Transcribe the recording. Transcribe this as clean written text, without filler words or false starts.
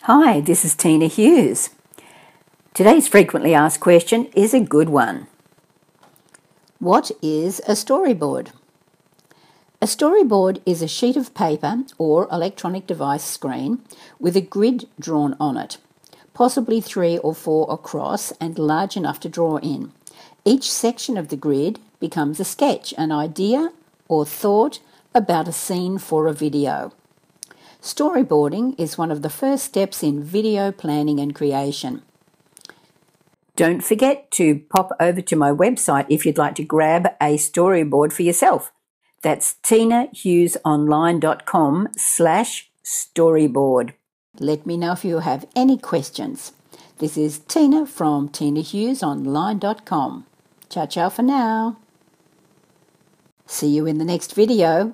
Hi, this is Teena Hughes. Today's frequently asked question is a good one. What is a storyboard? A storyboard is a sheet of paper or electronic device screen with a grid drawn on it, possibly 3 or 4 across and large enough to draw in. Each section of the grid becomes a sketch, an idea or thought about a scene for a video. Storyboarding is one of the first steps in video planning and creation. Don't forget to pop over to my website if you'd like to grab a storyboard for yourself. That's teenahughesonline.com/storyboard. Let me know if you have any questions. This is Teena from teenahughesonline.com. Ciao, ciao for now. See you in the next video.